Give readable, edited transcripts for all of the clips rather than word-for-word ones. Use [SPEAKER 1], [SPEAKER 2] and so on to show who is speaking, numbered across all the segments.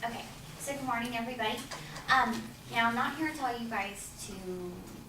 [SPEAKER 1] Okay, so good morning, everybody. Now, I'm not here to tell you guys to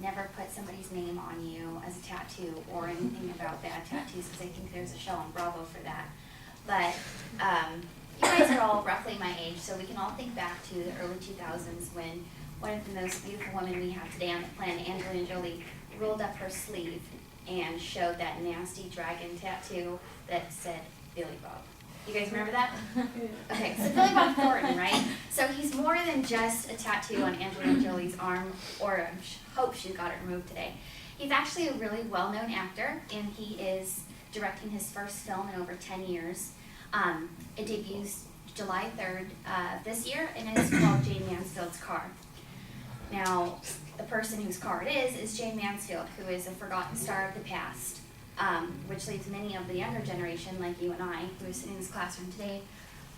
[SPEAKER 1] never put somebody's name on you as a tattoo or anything about bad tattoos, because I think there's a show on Bravo for that. But you guys are all roughly my age, so we can all think back to the early 2000s when one of the most beautiful women we have today on the planet, Angelina Jolie, rolled up her sleeve and showed that nasty dragon tattoo that said Billy Bob. You guys remember that? Okay, so Billy Bob Thornton, right? So he's more than just a tattoo on Angelina Jolie's arm, or I hope she got it removed today. He's actually a really well-known actor, and he is directing his first film in over 10 years. It debuts July 3rd this year, and it is called Jane Mansfield's Car. Now, the person whose car it is Jane Mansfield, who is a forgotten star of the past. Which leaves many of the younger generation, like you and I, who are sitting in this classroom today,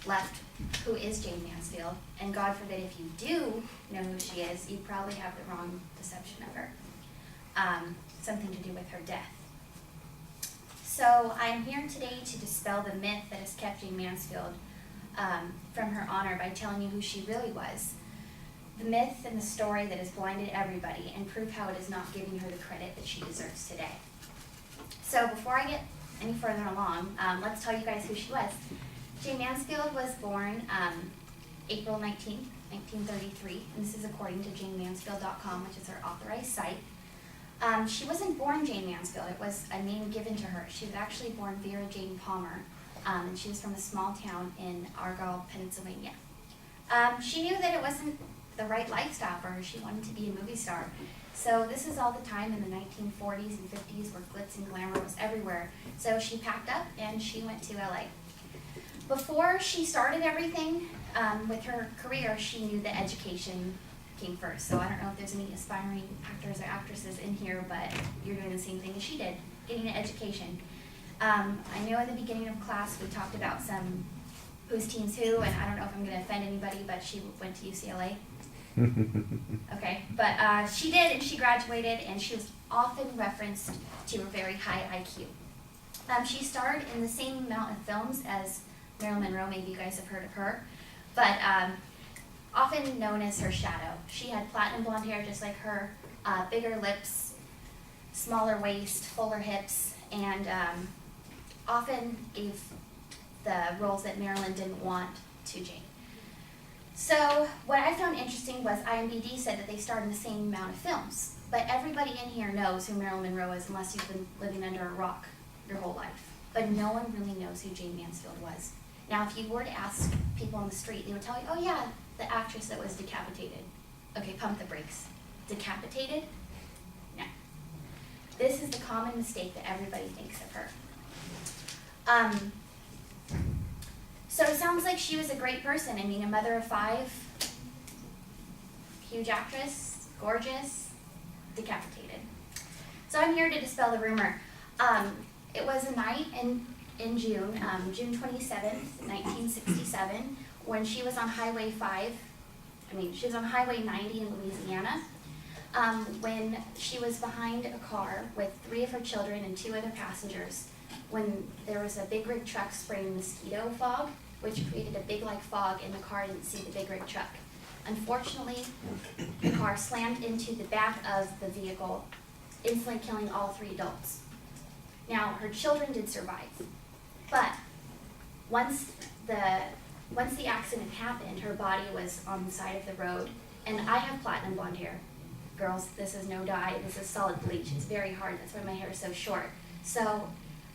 [SPEAKER 1] left who is Jane Mansfield. And God forbid if you do know who she is, you probably have the wrong perception of her. Something to do with her death. So I'm here today to dispel the myth that has kept Jane Mansfield from her honor by telling you who she really was. The myth and the story that has blinded everybody, and prove how it is not giving her the credit that she deserves today. So before I get any further along, let's tell you guys who she was. Jane Mansfield was born April 19th, 1933, and this is according to janemansfield.com, which is her authorized site. She wasn't born Jane Mansfield, it was a name given to her. She was actually born Vera Jane Palmer, and she was from a small town in Argyle, Pennsylvania. She knew that it wasn't the right lifestyle for her. She wanted to be a movie star. So this is all the time in the 1940s and 50s where glitz and glamour was everywhere. So she packed up and she went to LA. Before she started everything with her career, she knew that education came first. So I don't know if there's any aspiring actors or actresses in here, but you're doing the same thing as she did, getting an education. I know in the beginning of class we talked about some whose team's who, and I don't know if I'm going to offend anybody, but she went to UCLA. Okay, but she did, and she graduated, and she was often referenced to a very high IQ. She starred in the same amount of films as Marilyn Monroe. Maybe you guys have heard of her, but often known as her shadow. She had platinum blonde hair just like her, bigger lips, smaller waist, fuller hips, and often gave the roles that Marilyn didn't want to Jane. So what I found interesting was IMDb said that they starred in the same amount of films, but everybody in here knows who Marilyn Monroe is unless you've been living under a rock your whole life. But no one really knows who Jane Mansfield was. Now, if you were to ask people on the street, they would tell you, oh yeah, the actress that was decapitated. Okay, pump the brakes. Decapitated? No. This is the common mistake that everybody thinks of her. So it sounds like she was a great person. I mean, a mother of 5, huge actress, gorgeous, decapitated. So I'm here to dispel the rumor. It was a night in June, June 27th, 1967, when she was on Highway 90 in Louisiana, when she was behind a car with 3 of her children and 2 other passengers, when there was a big rig truck spraying mosquito fog, which created a big like fog, and the car didn't see the big rig truck. Unfortunately, the car slammed into the back of the vehicle, instantly killing all 3 adults. Now, her children did survive, but once the accident happened, her body was on the side of the road, and I have platinum blonde hair. Girls, this is no dye, this is solid bleach. It's very hard, that's why my hair is so short. So,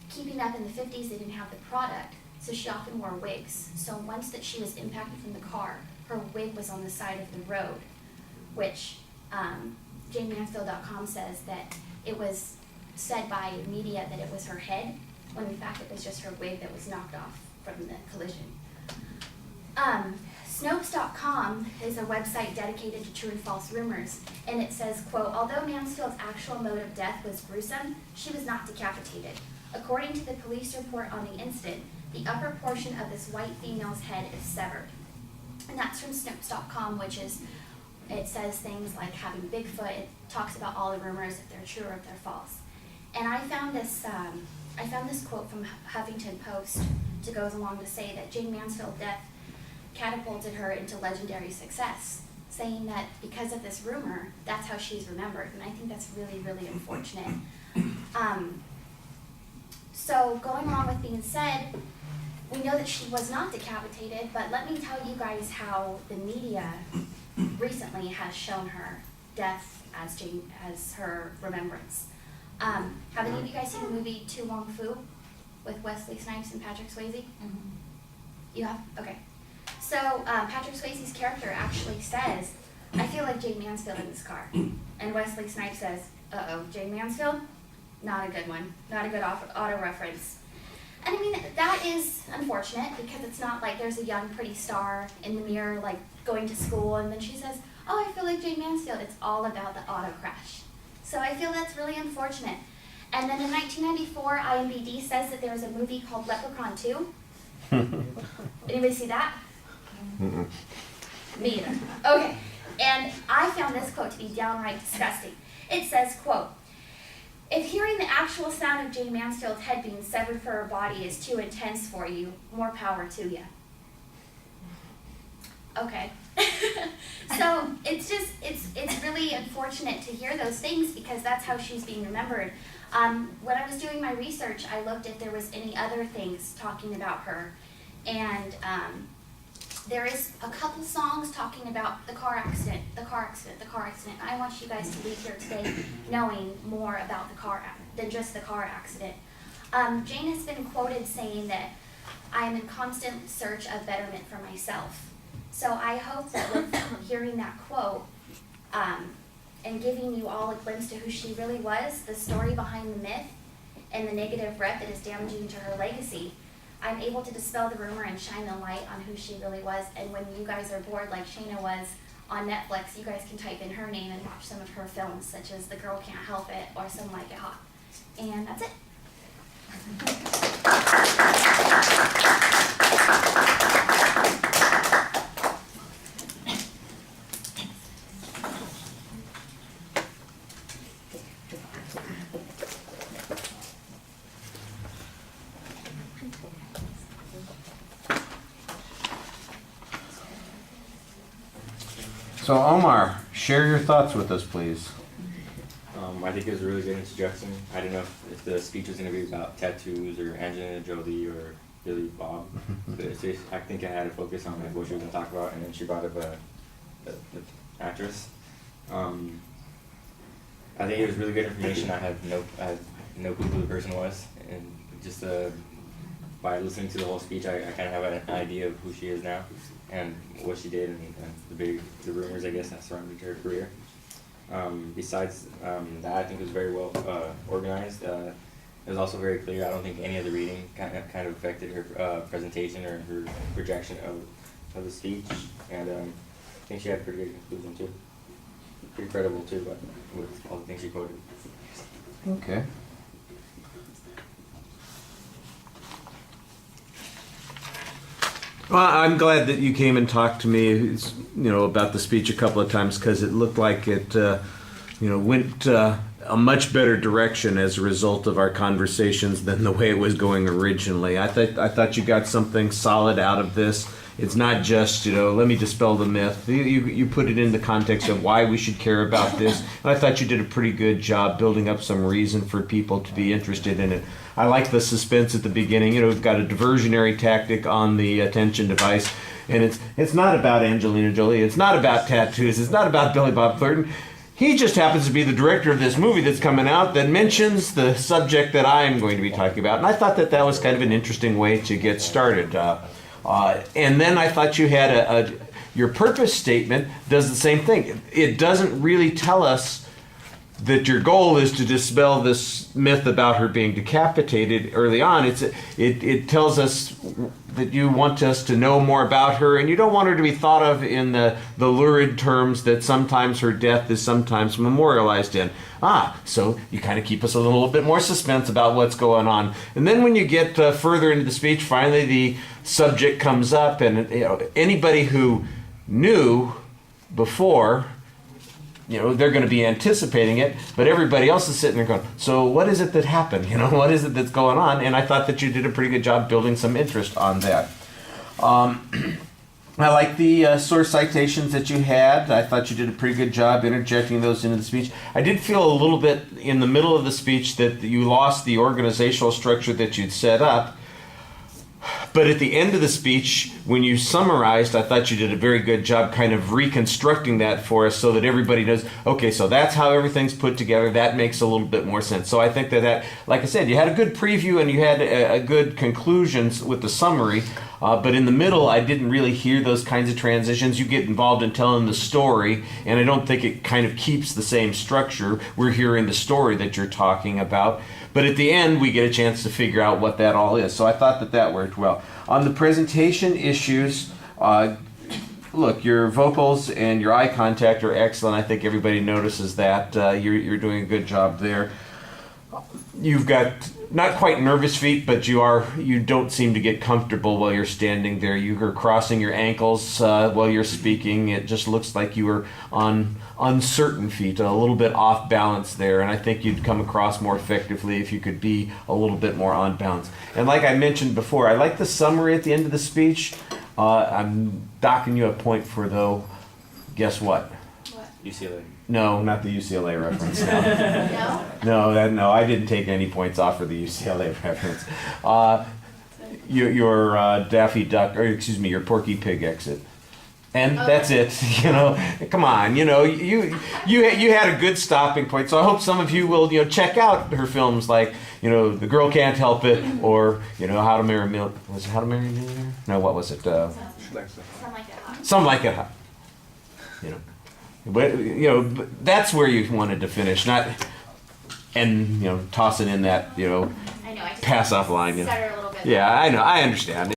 [SPEAKER 1] keeping up in the 50s, they didn't have the product, so she often wore wigs. So once that she was impacted from the car, her wig was on the side of the road, which janemansfield.com says that it was said by media that it was her head, when in fact it was just her wig that was knocked off from the collision. Snopes.com is a website dedicated to true and false rumors, and it says, quote, although Mansfield's actual mode of death was gruesome, she was not decapitated. According to the police report on the incident, the upper portion of this white female's head is severed. And that's from Snopes.com, it says things like having Bigfoot. It talks about all the rumors, if they're true or if they're false. And I found this quote from Huffington Post to go along to say that Jane Mansfield's death catapulted her into legendary success, saying that because of this rumor, that's how she's remembered. And I think that's really, really unfortunate. So going along with being said, we know that she was not decapitated, but let me tell you guys how the media recently has shown her death as her remembrance. Have any of you guys seen the movie To Wong Foo with Wesley Snipes and Patrick Swayze? Mm-hmm. You have? Okay. So Patrick Swayze's character actually says, I feel like Jane Mansfield in this car. And Wesley Snipes says, uh-oh, Jane Mansfield? Not a good one. Not a good auto reference. And I mean, that is unfortunate because it's not like there's a young, pretty star in the mirror, like going to school, and then she says, oh, I feel like Jane Mansfield. It's all about the auto crash. So I feel that's really unfortunate. And then in 1994, IMDb says that there was a movie called Leprechaun 2. Anybody see that? Mm-mm. Me either. Okay. And I found this quote to be downright disgusting. It says, quote, if hearing the actual sound of Jane Mansfield's head being severed from her body is too intense for you, more power to you. Okay. So it's really unfortunate to hear those things because that's how she's being remembered. When I was doing my research, I looked if there was any other things talking about her. And there is a couple songs talking about the car accident. I want you guys to leave here today knowing more about the car than just the car accident. Jane has been quoted saying that I am in constant search of betterment for myself. So I hope that with hearing that quote and giving you all a glimpse to who she really was, the story behind the myth, and the negative rep that is damaging to her legacy, I'm able to dispel the rumor and shine a light on who she really was. And when you guys are bored like Shayna was on Netflix, you guys can type in her name and watch some of her films, such as The Girl Can't Help It or Some Like It Hot. And that's it.
[SPEAKER 2] So Omar, share your thoughts with us, please.
[SPEAKER 3] I think it was a really good introduction. I didn't know if the speech was going to be about tattoos or Angelina Jolie or Billy Bob, but I think I had to focus on like what she was going to talk about, and then she brought up the actress. I think it was really good information. I had no clue who the person was, and just by listening to the whole speech, I kind of have an idea of who she is now and what she did and the rumors, I guess, that surrounded her career. Besides that, I think it was very well organized. It was also very clear. I don't think any of the reading kind of affected her presentation or her projection of the speech, and I think she had a pretty good conclusion too. Pretty credible too, but with all the things she quoted.
[SPEAKER 2] Okay. Well, I'm glad that you came and talked to me, about the speech a couple of times because it looked like it, went a much better direction as a result of our conversations than the way it was going originally. I thought you got something solid out of this. It's not just, let me dispel the myth. You put it in the context of why we should care about this, and I thought you did a pretty good job building up some reason for people to be interested in it. I like the suspense at the beginning. We've got a diversionary tactic on the attention device, and it's not about Angelina Jolie. It's not about tattoos. It's not about Billy Bob Thornton. He just happens to be the director of this movie that's coming out that mentions the subject that I'm going to be talking about, and I thought that was kind of an interesting way to get started. And then I thought you had your purpose statement does the same thing. It doesn't really tell us that your goal is to dispel this myth about her being decapitated early on. It tells us that you want us to know more about her, and you don't want her to be thought of in the lurid terms that sometimes her death is sometimes memorialized in. So you kind of keep us a little bit more suspense about what's going on. And then when you get further into the speech, finally the subject comes up, and anybody who knew before, they're going to be anticipating it, but everybody else is sitting there going, so what is it that happened? What is it that's going on? And I thought that you did a pretty good job building some interest on that. I like the source citations that you had. I thought you did a pretty good job interjecting those into the speech. I did feel a little bit in the middle of the speech that you lost the organizational structure that you'd set up. But at the end of the speech, when you summarized, I thought you did a very good job kind of reconstructing that for us so that everybody knows, okay, so that's how everything's put together. That makes a little bit more sense. So I think that like I said, you had a good preview and you had a good conclusions with the summary. But in the middle, I didn't really hear those kinds of transitions. You get involved in telling the story, and I don't think it kind of keeps the same structure. We're hearing the story that you're talking about. But at the end, we get a chance to figure out what that all is. So I thought that worked well. On the presentation issues, look, your vocals and your eye contact are excellent. I think everybody notices that. You're doing a good job there. You've got not quite nervous feet, but you don't seem to get comfortable while you're standing there. You are crossing your ankles while you're speaking. It just looks like you are on uncertain feet, a little bit off balance there, and I think you'd come across more effectively if you could be a little bit more on balance. And like I mentioned before, I like the summary at the end of the speech. I'm docking you a point for, though, guess what?
[SPEAKER 3] UCLA.
[SPEAKER 2] No, not the UCLA reference.
[SPEAKER 1] No?
[SPEAKER 2] No, I didn't take any points off for the UCLA reference. Your Daffy Duck, or excuse me, your Porky Pig exit. And that's it. Come on. You had a good stopping point. So I hope some of you will check out her films like The Girl Can't Help It, or How to Marry a Millionaire. Was it How to Marry a Millionaire? No, what was it?
[SPEAKER 1] Some like it hot.
[SPEAKER 2] Some Like It Hot. But that's where you wanted to finish, not and tossing in that
[SPEAKER 1] I know. I just
[SPEAKER 2] pass off line.
[SPEAKER 1] stutter a little bit.
[SPEAKER 2] Yeah, I know. I understand.